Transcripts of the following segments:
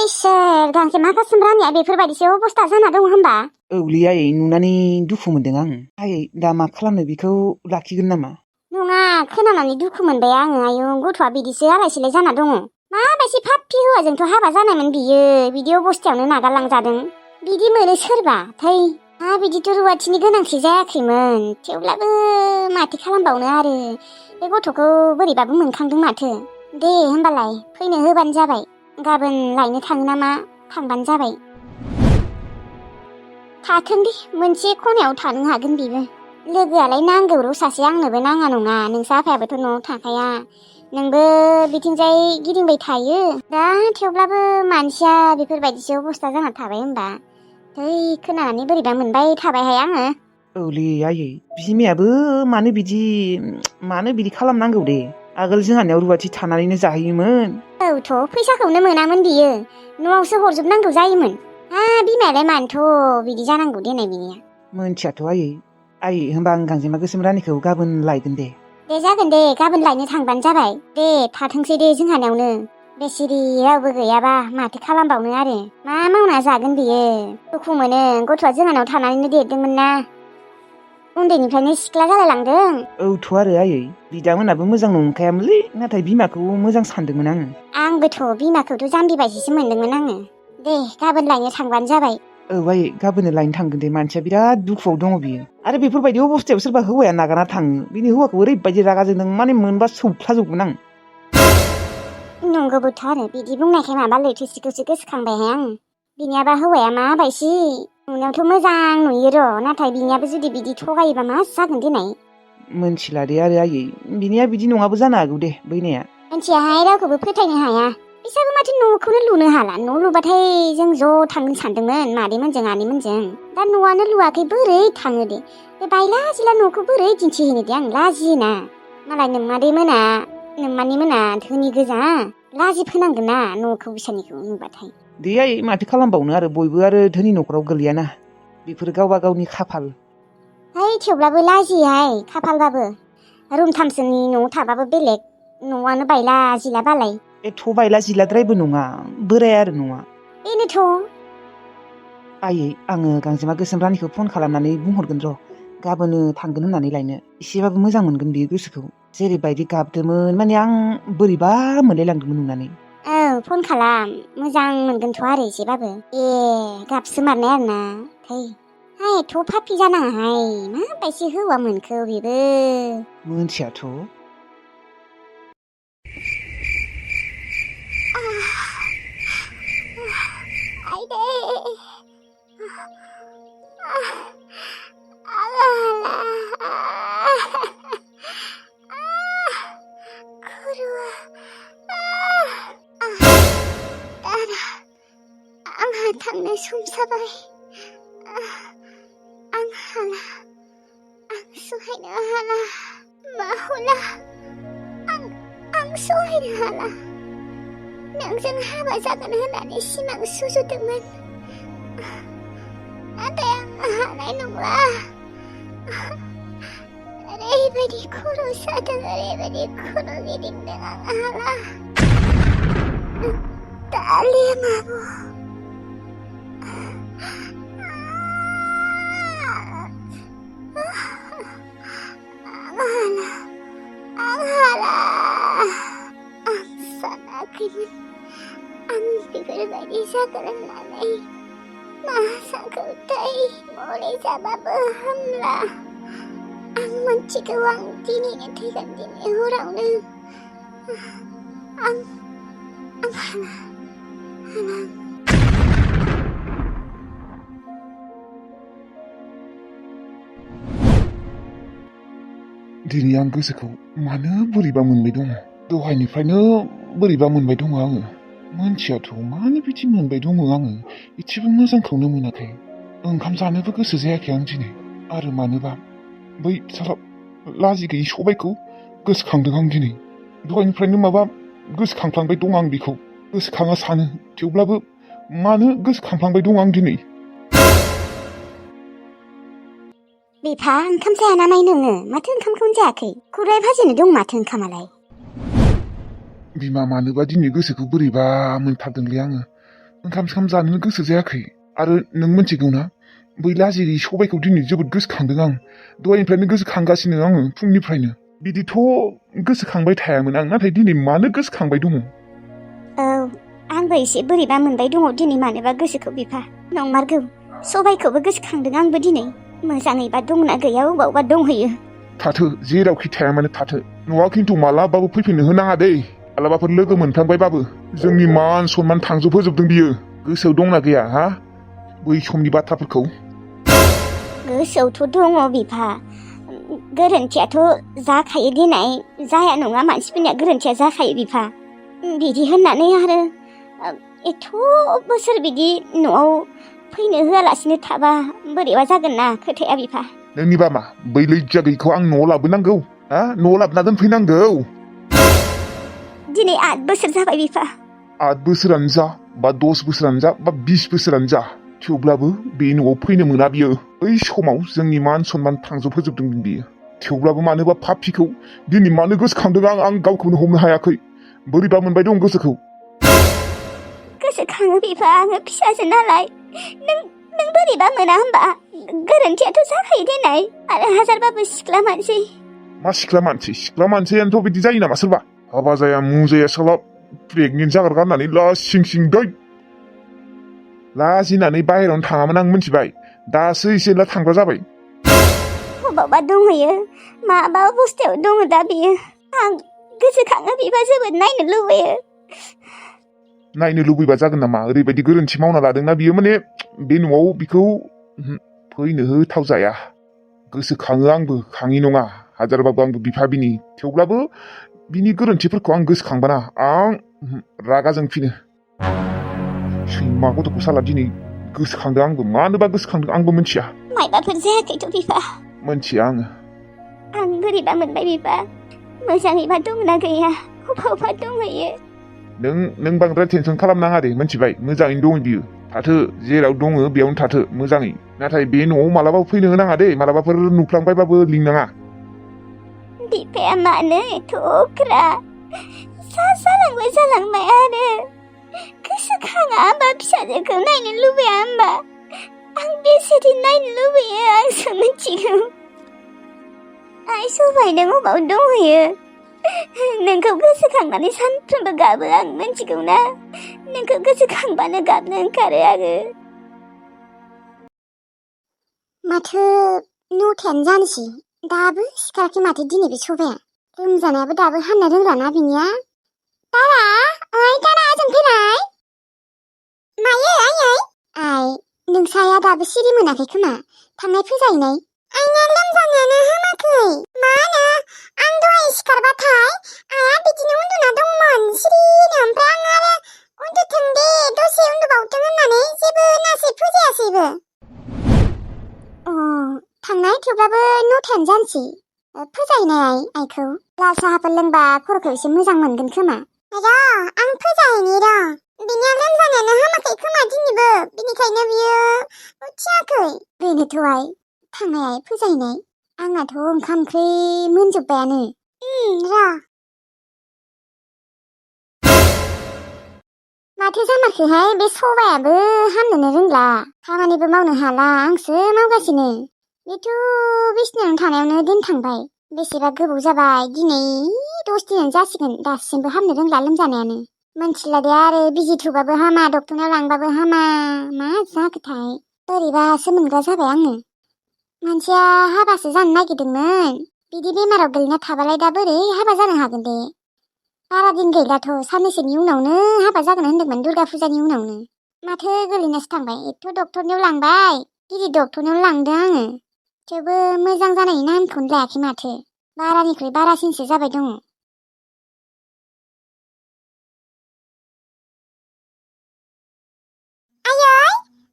इसोर गांसे माखा सोमब्रानिया बेफोरबायदिसो अबस्था जाना दं होनबा? औलै आयै नुनानै दुखु मोनदों आं। आयै दा मा खालामनो बेखौ लाखिगोन नामा? नङा खोनानानै दुखु मोनबाय आङो आयौ गथ'आ बिदिसो आलाय सिलाय जाना दङ। माबायदि फाफ्लि हौवाजोंथ' हाबा जानायमोन बियो बिदि अबस्थायावनो नागारलांजादों। बिदि मोनो सोरबा थै बिदिथ' रुवाथिनि गोनांथि जायाखैमोन थेवब्लाबो माथो खालामबावनो आरो बे गथ'खौ बोरैबाबो मोनखांदों माथो। दे होमबालाय फैनो होबानो जाबाय गाबोन लायनो थाङो नामा थांबानो जाबाय। थाथों दे मोनसे खनायाव थानो हागोन बेबो। लोगोआलाय नांगौ र' सासे आंनोबो नाङा नङा नोंसा आफायाबोथ' न'आव थाखाया नोंबो बिथिंजाय गिदिंबाय थायो दा थेवब्लाबो मानसिया बेफोरबायदिसो अबस्था जाना थाबाय होनबा थै खोनानानै बोरैबा मोनबाय थाबायहाय आङो। औलै आयै बिमायाबो मानो बिदि खालामनांगौ दे आगोल जोंहानियाव रुवाथि थानानैनो जाहैयोमोन। औथ' फैसाखौनो मोनामोन बियो न'आवसो हरजोबनांगौ जायोमोन। बिमायालाय मानोथ' बिदि जानांगौ देनाय बिनिया मोनथियाथ' आयै होमबा आं गांजेमा गोसोम रानिखौ गाबोन लायगोन दे। दे जागोन दे गाबोन लायनो थांबानो जाबाय। दे थाथोंसै दे जोंहानियावनो बेसिरि रावबो गैयाबा माथो खालामबावनो आरो मा मावना जागोन बियो। दुखु मोनो गथ'आ जोंहानाव थानानैनो देरदोंमोन ना उन्दैनिफ्रायनो सिख्ला जालायलांदों। औथ' आरो आयै बिदामोनाबो मोजां नंखायामोनलै नाथाय बिमाखौ मोजां सानदोंमोन आङो। आंबोथ' बिमाखौथ' जाम्बि बायदिसो मोनदोंमोन आङो। दे गाबोन लायनो थांबानो जाबाय। औ आयै गाबोन लायनो थांगोन दे मानसिया बिराद दुखुआव दङ बियो आरो बेफोरबायदि अबस्थायाव सोरबा हौवाया नागारना थाङो बिनि हौवाखौ ओरैबायदि रागा जोंदों माने मोनबा सौख्लाजोबगोन आं। नंगौबोथ' आरो बिदि बुंनायखाय माबा लैथोसिखौसो गोसोखांबायहाय आं। बिनियाबा हौवाया माबायसि नुनायावथ' मोजां नुयो र' नाथाय बिनियाबो जुदि बिदि थगायोबा मा जागोन देनाय मोनथिला दे आरो आयै बिनिया बिदि नङाबो जानो हागौ दे बैनाया। मिथियाहाय रावखौबो फोथायनो हाया बिसोरबो माथो न'खौनो लुनो हाला न' लुबाथाय जों ज' थांनो सानदोंमोन मादैमोनजों आनैमोनजों दा न'आनो लुवाखै बोरै थाङो दे बे बायला जिला न'खौ बोरै दिन्थिहैनो दे आं लाजियोना मालाय नोम्मानि मोना धोनि गोजा लाजि फोनांगोन ना न'खौ बिसोरनिखौ नुबाथाय। दे आयै माथो खालामबावनो आरो बयबो आरो धोनि न'खराव गोलैयाना बेफोर गावबा गावनि खाफाल। थेवब्लाबो लाजियोहाय खाफालबाबो रुमथामसोनि न'आव थाबाबो बेलेग न'आनो बायला जिला बालाय। एथ' बायला जिलाद्रायबो नङा बोराय आरो नङा। बेनोथ' आयै आङो गांजेमा गोसोम रानिखौ फन खालामनानै बुंहरगोन र' गाबोनो थांगोन होननानै लायनो एसेबाबो मोजां मोनगोन बियो गोसोखौ जेरैबायदि गाबदोंमोन माने आं बोरैबा मोनलायलांदोंमोन नुनानै। औ फन खालाम मोजां मोनगोनथ' आरो एसेबाबो गाबसोमारनाय आरोना एथ' फाफि जानाङाहाय माबायदि हौवा मोनखो बेबो मोनथियाथ'। आंहा थांनो सम जाबाय आं सहायनो हाला मा हला आं सहायनो हाला नोंजों हाबा जागोन होननानै सिमां सुजुदोंमोन नाथाय आं हानाय नंला ओरैबायदि खर' सादों ओरैबायदि खर' गिदिंदों आं हाला दालिम आब' सानाखैमोन आं बेफोरबायदि जागोन होननानै मा सानखौथाय मुलि जाबाबो हामला आं मोनथिगौ आं दिनैनो थैगोन दिनै हरावनो आं हाला दिनै आं गोसोखौ मानो बोरैबा मोनबाय दङ दहायनिफ्रायनो बोरैबा मोनबाय दङ आङो मोनथियाथ' मानो बिदि मोनबाय दङ आङो एसेबो मोजांखौनो मोनाखै ओंखाम जानोबो गोसो जायाखै आं दिनै आरो मानोबा बै साला लाजि गैयि सबायखौ गोसोखांदों आं दिनै दहायनिफ्रायनो माबा गोसोखांफ्लांबाय दं आं बेखौ गोसोखाङा सानो थेवब्लाबो मानो गोसोखांफ्लांबाय दं आं दिनै। बिफा ओंखाम जाया नामा नोङो माथो ओंखामखौनो जायाखै खुराय भाजिनो दं माथो ओंखामालाय। बिमा मानोबा दिनै गोसोखौ बोरैबा मोनथारदोंलै आङो ओंखाम जानोनो गोसो जायाखै आरो नों मिथिगौ ना बै लाजिरि सबायखौ दिनै जोबोद गोसोखांदों आं दहायनिफ्रायनो गोसोखांगासिनो आङो फुंनिफ्रायनो बिदिथ' गोसोखांबाय थायामोन आं नाथाय दिनै मानो गोसोखांबाय दङ औ आंबो एसे बोरैबा मोनबाय दङ दिनै मानोबा गोसोखौ बिफा नंमारगौ सबायखौबो गोसोखांदों आंबो दिनै मोजाङैबा दंना गैया अबावबा दंहैयो थाथो जेरावखि थाया मानो थाथो न'आ खिन्थु मालाबाबो फैफिननो होनाङा दै मालाबाफोर लोगो मोनफ्लांबायबाबो जोंनि मान सनमान थांजोबहोजोबदों बियो गोसोआव दंना गैया हा बै समनि बाथ्राफोरखौ गोसोआवथ' दङ बिफा गोरोन्थियाथ' जाखायो देनाय जाया नङा मानसिफोरनिया गोरोन्थिया जाखायो बिफा बिदि होननानै आरो एथ' बोसोर बिदि न'आव फैनो होआलासिनो थाबा बोरैबा जागोन ना खोथाया बिफा नोंनिबा मा बै लैजा गैयिखौ आं न'आव लाबोनांगौ हा न'आव लाबोना दोनफैनांगौ दिनै 8 बोसोर जाबाय बिफा 8 बोसोरानो जा बा 10 बोसोरानो जा बा 20 बोसोरानो जा थेवब्लाबो बे न'आव फैनो मोना बियो बै समाव जोंनि मान सनमान थांजोबहोजोबदोंमोन बियो थेवब्लाबो मानोबा पापिखौ दिनै मानो गोसोखांदों आं गावखौनो हमनो हायाखै बोरैबा मोनबाय दं गोसोखौ गोसोखाङो बिफा आङो फिसाजो नालाय नों बोरैबा मोना होमबा गोरोन्थियाथ' जाखायो देनाय आरो हाजारबाबो सिख्ला मानसि मा सिख्ला मानसियानोथ' बिदि जायो नामा सोरबा हाबा जाया मुजाया साला प्रेगनेन्ट जाग्रा गारनानै लासिं सिं दै लाजिनानै बाहेरावनो थाङामोन आं मिथिबाय दासो एसे एला थांग्रा जाबाय अबावबा दंहैयो माबा अबस्थायाव दङ दा बियो आं गोसोखाङो बिफा जोबोद नायनो लुबैयो नायनो लुबैबा जागोन नामा ओरैबायदि गोरोन्थि मावना लादोंना बियो माने बे न'आव बिखौ फैनो होथावजाया गोसोखाङो आंबो खाङि नङा हाजारबाबो आंबो बिफा बिनि थेवब्लाबो बिनि गोरोन्थिफोरखौ आं गोसोखांबाना आं रागा जोंफिनो सैमा गथ'खौ साला दिनै गोसोखांदों आंबो मानोबा गोसोखांदों आंबो मिथिया मायबाफोर जायाखैथ' बिफा मिथिया आङो आं बोरैबा मोनबाय बिफा मोजाङैबा दंना गैया अबावबा दंहैयो नों बांद्राय टेनसन खालामनाङा दे मिथिबाय मोजाङैनो दङ बियो थाथो जेराव दङ बेयावनो थाथो मोजाङै नाथाय बे न'आव मालाबाबो फैनो होनाङा दे मालाबाफोर नुफ्लांबायबाबो लिंनाङा बिफाया मानो एथ' अख्रा जालांबाय आरो गोसोखाङा होमबा फिसाजोखौ नायनो लुबैया होमबा आं बेसेदि नायनो लुबैयो आंसो मिथिगौ आइ सबाय नों अबाव दंहैयो नोंखौ गोसोखांनानै सानफ्रोमबो गाबो आं मिथिगौ ना नोंखौ गोसोखांबानो गाबनो ओंखारो आङो माथो 9थायानो जानोसै दाबो सिखाराखै माथो दिनै बे सबाया लोमजानायाबो दाबो हामनो रोंलाना बिनिया दारा ओजों फैलाय मायो आइ नोंसाया दाबो सिरि मोनाखै खोमा थांनाय फैजाहैनाय आइना लोमजानायानो हामाखै मा होनो आं दहाय सिखारबाथाय आइया बिदिनो उन्दुना दंमोन सिरिनो ओमफ्राय आं आरो उन्दुथों दे दसे उन्दुबावथों होननानै जेबो नासै फोजायासैबो थांनाय थेवब्लाबो 9थायानो जानोसै फोजाहैनाय आइखौ लाल साहाफोर लोंबा खर'खौ एसे मोजां मोनगोन खोमा आं फोजाहैनि बिनिया लोमजानायानो हामाखै खोमा दिनैबो बिनिखायनो बियो उथियाखै बेनोथ' आइ थांनाय फोजाहैनाय आंनाथ' ओंखाम ओंख्रि मोनजोब्बायानो माथो जामारखैहाय बे सबायाबो हामनोनो रोंला खामानिबो मावनो हाला आंसो मावगासिनो बेथ' बिसिनायावनो थानायावनो दिन थांबाय बेसेबा गोबाव जाबाय दिनै 10 दिनानो जासिगोन दासिमबो हामनो रोंला लोमजानायानो मोनथिला दे आरो बिजि थुबाबो हामा डक्टरनाव लांबाबो हामा मा जाखोथाय बोरैबासो मोनग्रा जाबाय आङो मानसिया हाबासो जानो नागिरदोंमोन बिदि बेमाराव गोलैना थाबालाय दा बोरै हाबा जानो हागोन दे बारा दिन गैलाथ' साननैसोनि उनावनो हाबा जागोन होनदोंमोन दुर्गा फुजानि उनावनो माथो गोलैनासो थांबाय एथ' डक्टरनियाव लांबाय गिदिर डक्टरनियाव लांदों आङो थेवबो मोजां जानायनि नामखौनो लायाखै माथो बारानिख्रुइ बारासिनसो जाबाय दङ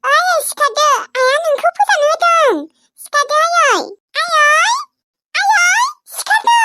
आयै सिखारदो आइया नोंखौ फोजानो होदों सिखारदो आयै सिखारदो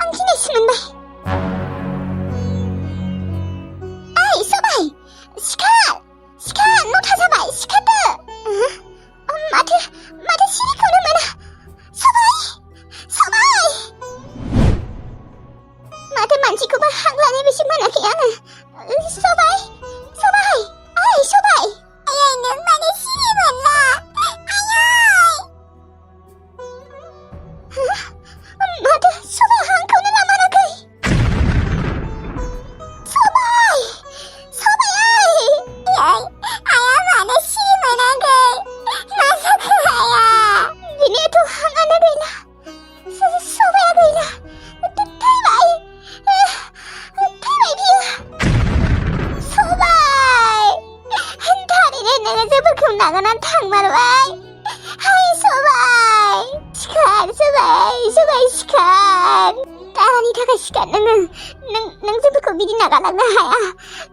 आं गिनायसो मोनबाय। ओइ सबाय, सिखार नथा जाबाय, सिखारदो। माथो सिरिखौनो मोना। सबाय माथो मानसिखौबो हां लानाय बायदि मोनाखै आङो। सबाय ओइ सबाय, आयै नों मानो सिरि मोनला? माथो सबाया हांखौनो लामाराखै। सबाय आया मानो सिरि मोनाखै? मा जाखो आया? बिनियाथ' हांआनो गैला, सबाया गैला, थैबाय बियो। सबाय, थारैनो नोङो जोबोरखौ नागारनानै थांमारबाय। हाय सबाय, सिखार सबाय सिखार। दारानि थाखाय सिखार नोङो। नों जोबोरखौ बिदि नागारलांनो हाया।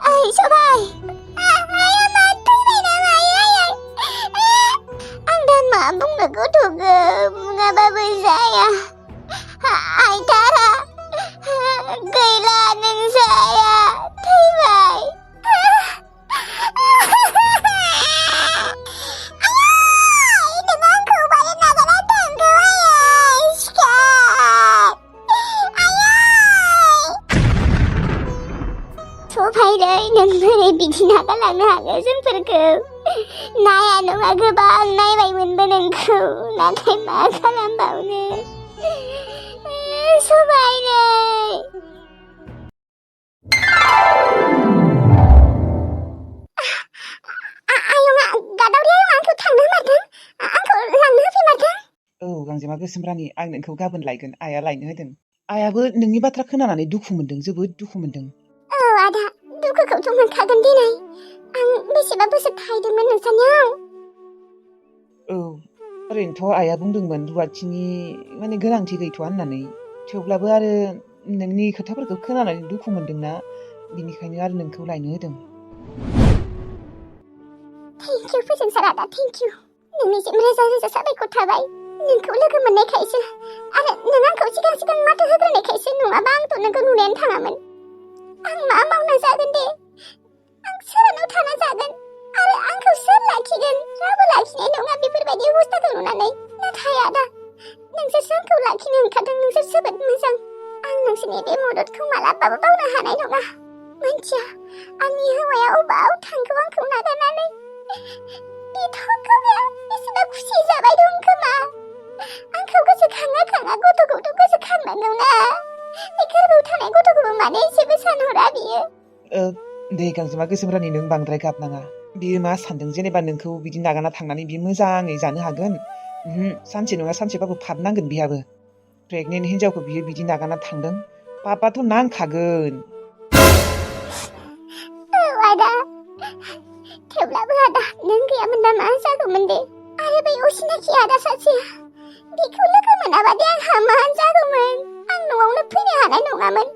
ओइ सबाय, आया मा थैबाय नामा? आं दा मा बुंनो गथ'खौ? बुङाबाबो जाया। आइ दारा गैला, नों जाया, थैबाय। नों आंखौ मानो नागारना थांखो? आयै सिखार। सबायलै, नों बोरै बिदि नागारलांनो हागौ जोंफोरखौ? नाया नङा गोबां नायबायमोनबो नोंखौ, नाथाय मा खालामबावनो। सबायलै। आयंआ, गादावरि आयंआ आंखौ थांनो होमारदों, आंखौ लांनो होफैमारदों। औ गांजेमा गोसोम रानि, आं नोंखौ गाबोन लायगोन। आइया लायनो होदों। आइयाबो नोंनि बाथ्रा खोनानानै दुखु मोनदों, जोबोद दुखु मोनदों। औ आदा, दुखुखौथ' मोनखागोन दिनै। आं बेसेबा बोसोर थाहैदोंमोन नोंसानियाव। औ, ओरैनोथ' आइया बुंदोंमोन रुवाथिनि गोनांथि गैथ'वा होननानै। थेवब्लाबो आरो नोंनि खोथाफोरखौ खोनानानै दुखु मोनदोंना, बिनिखायनो आरो नोंखौ लायनो होदों। थेंक इउ फोजोंसार आदा, थेंक इउ। नोंनिसिम रोजा रोजा साबायखर थाबाय। नोंखौ लोगो मोननायखायसो आरो नों आंखौ सिगां माथो होग्रोनायखायसो, नङाबा आंथ' नोंखौ नुनायानो थाङामोन। आं मा मावना जागोन दे? आं सोरनाव थाना जागोन? आरो आंखौ सोर लाखिगोन? रावबो लाखिनाय नङा बेफोरबायदि अबस्थाखौ नुनानै। नाथाय आदा, नोंसोरसो आंखौ लाखिनो ओंखारदों, नोंसोर जोबोद मोजां। आं नोंसोरनि बे मददखौ मालाबाबो बावनो हानाय नङा। मोनथिया आंनि हौवाया अबाव थांखो आंखौ नागारनानै। बेथ' गावहा बेसेबा खुसि जाबाय दं खोमा। आंखौ गोसोखाङा गथ'खौथ' गोसोखांनांगौना। बे गोरबोआव थानाय गथ'खौबो मानो एसेबो सानहरा बियो? दे गांजेमा गोसोम रानि, नों बांद्राय गाबनाङा। बियो मा सानदों जेनेबा नोंखौ बिदि नागारना थांनानै बियो मोजाङै जानो हागोन? सानसे नङा सानसेबाबो पाप नांगोन बिहाबो। प्रेगनेन्ट हिनजावखौ बियो बिदि नागारना थांदों, पापआथ' नांखागोन। औ आदा, थेवब्लाबो आदा, नों गैयामोनबा मा जागौमोन दे? आरो बै असिनाखि आदा सासेया, बेखौ लोगो मोनाबादि आंहा मा जागौमोन? आं न'आवनो फैनो हानाय नङामोन।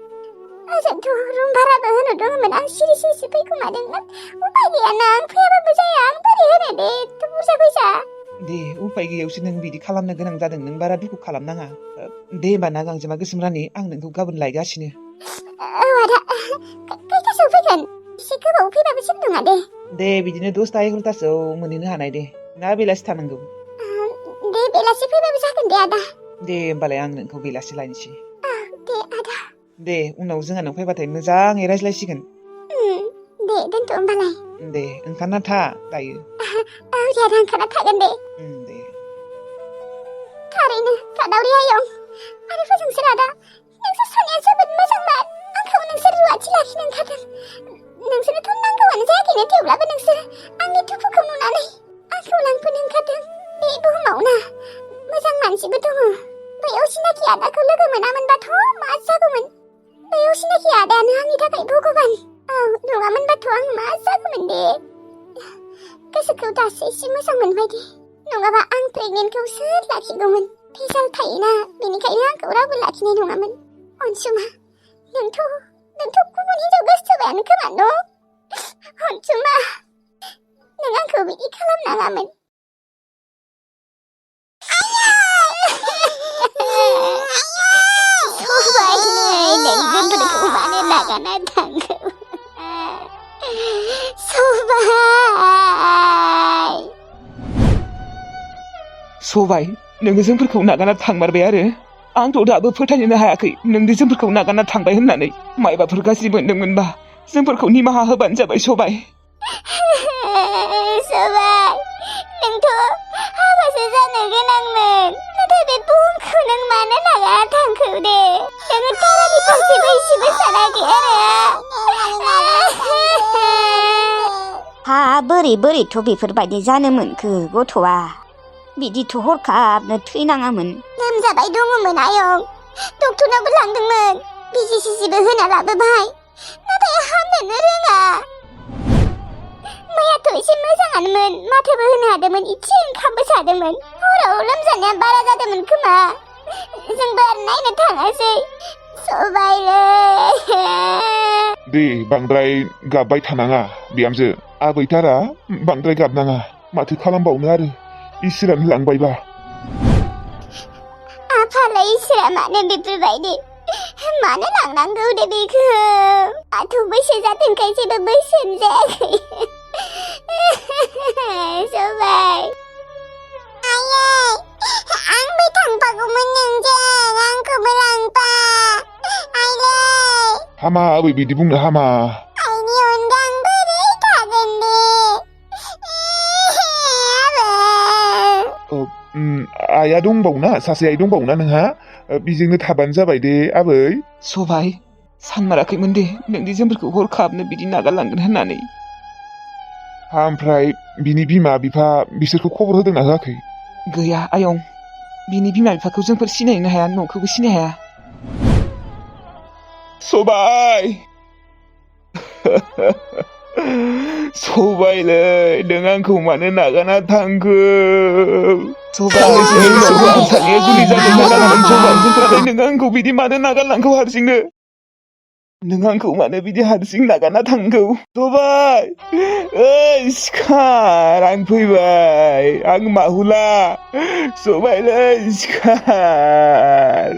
ओजोंथ' रुम भाराबो होनो दङमोन। आं सिरि फैखोमादोंमोन। उपाय गैयाना, आं फैयाबाबो जाया। आं बोरै होनो दे एथ' बुरजा फैसा? दे, उपाय गैयैयावसो नों बिदि खालामनो गोनां जादों। नों बारा दुखु खालामनाङा। दे होमबा ना गांजेमा गोसोम रानि, आं नोंखौ गाबोन लायगासिनो। औ आदा, खैथासोआव फैगोन? एसे गोबाव फैबाबो जेबो नङा दे। दे, बिदिनो 10ता 11तासोआव मोनहैनो हानाय दे। ना बेलासि थानांगौ? दे, बेलासि फैबाबो जागोन दे आदा। दे होमबालाय आं नोंखौ बेलासि लायनोसै। दे आदा। दे, उनाव जोंहानाव फैबाथाय मोजाङै रायज्लायसिगोन। दे, दोनथ' होमबालाय। दे, ओंखारना था दायो। औ दे आदा, ओंखारना थागोन दे। दे। थारैनो गादावरि आयं आरो फोजोंसार आदा, नोंसोर सानैया जोबोद मोजांमार। आंखौ नोंसोर रुवाथि लाखिनो ओंखारदों। नोंसोरनोथ' नांगौआनो जायाखैनो, थेवब्लाबो नोंसोर आंनि दुखुखौ नुनानै आंखौ लांफैनो ओंखारदों। बे बुहुमाव ना मोजां मानसिबो दङ। बै असिनाखि आदाखौ लोगो मोनामोनबाथ' मा जागौमोन? बै असिनाखि आदायानो आंनि थाखाय भगबान। औ, नङामोनबाथ' आं मा जागौमोन दे? गोसोखौ दासो एसे मोजां मोनबाय दे। नङाबा आं प्रेगनेन्टखौ सोर लाखिगौमोन? भेजाल थायोना, बेनिखायनो आंखौ रावबो लाखिनाय नङामोन। अनसुमा, नोंथ' गुबुन हिनजाव गोसोथोबायानो खोमा न'? अनसुमा, नों आंखौ बिदि खालामनाङामोन। सबाय नागारना थांगौ सबाय सबाय नोङो जोंफोरखौ नागारना थांमारबाय आरो आंथ' दाबो फोथायनोनो हायाखै नोंदि जोंफोरखौ नागारना थांबाय होननानै मायबाफोर गाज्रि मोनदोंमोनबा जोंफोरखौ निमाहा होबानो जाबाय सबाय सबाय नोंथ' हाबासो जानो गोनांमोन नाथाय बे बुहुमखौ नों मानो नागारना थांखो दे नोङो तारानि फारसेबो इसेबो सानाखै हा बोरैथ' बेफोरबायदि जानो मोनखो गथ'आ बिदिथ' हरखाबनो थैनाङामोन लोमजाबाय दङमोन आयं डक्टरनावबो लांदोंमोन बिजि सिजिबो होना लाबोबाय नाथाय हामनोनो रोङा मैयाथ' एसे मोजाङानोमोन माथोबो होनो हादोंमोन इसे ओंखामबो जादोंमोन हराव लोमजानाया बारा जादोंमोन खोमा जोंबो आरो नायनो थाङासै सबायलै दे बांद्राय गाबबाय थानाङा बिहामजो आबैथारा बांद्राय गाबनाङा माथो खालामबावनो आरो इसोरानो लांबायबा आफालाय इसोरा मानो बेफोरबायदि मानो लांनांगौ दे बेखौ आथ' बैसो जाथोंखाय जेबो बैसोन जायाखै सबाय आयै आंबो थांफागौमोन नोंजों आंखौबो लांफा आइलै हामा आबै बिदि बुंनो हामा आइनि अनगा आं बोरै थागोन दे आइया दंबावना सासे आइ दंबावना नोंहा बिजोंनो थाबानो जाबाय दे आबै सबाय सानमाराखैमोन दे नोंदि जोंफोरखौ हरखाबनो बिदि नागारलांगोन होननानै ओमफ्राय बिनि बिमा बिफा बिसोरखौ खबर होदोंना होआखै गैया आयं बिनि बिमा बिफाखौ जोंफोर सिनायनो हाया न'खौबो सिनाय हाया सबाय सबायलै नों आंखौ मानो नागारना थांखो साननैसोनि उनावनो आंसानिया जुलि जागोन जानानै सबाय जोंफोरालाय नों आंखौ बिदि मानो नागारलांखौ हारसिंनो नों आंखौ मानो बिदि हारसिं नागारना थांखौ सबाय ओइ सिखार आं फैबाय आं माहुला सबायलै सिखार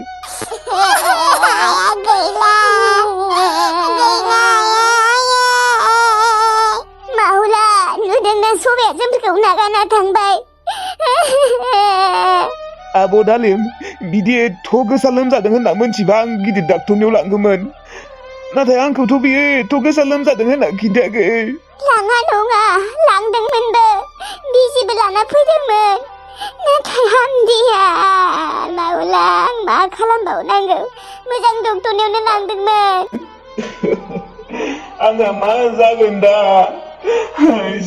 माहुला नुदोंना सबाया जोंफोरखौ नागारना थांबाय आब' दालिम बिदि एथ' गोसा लोमजादों होनना मोनथिबा आं गिदिर डाक्टरनियाव लांगौमोन नाथाय आंखौथ' बियो एथ' गोसा लोमजादों होनना खिन्थायाखै लाङा नङा लांदोंमोनबो बिजिबो लाना फैदोंमोन नाथाय हामदिया मावला आं मा खालामबावनांगौ मोजां डक्टरनियावनो लांदोंमोन आंहा मा जागोन दा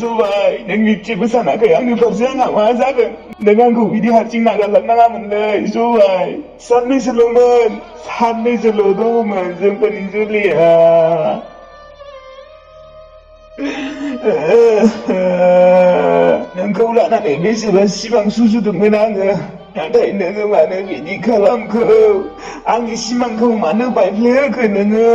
सबाय नों इसेबो सानाखै आंनि फारसे आंहा मा जागोन नों आंखौ बिदि हारसिं नागारलांनाङामोनलै सबाय साननैसोल' दङमोन जोंफोरनि जुलिया नोंखौ लानानै बेसेबा सिमां सुजुदोंमोन आङो नाथाय नोङो मानो बिदि खालामखो आंनि सिमांखौ मानो बायफ्लेहोखो नोङो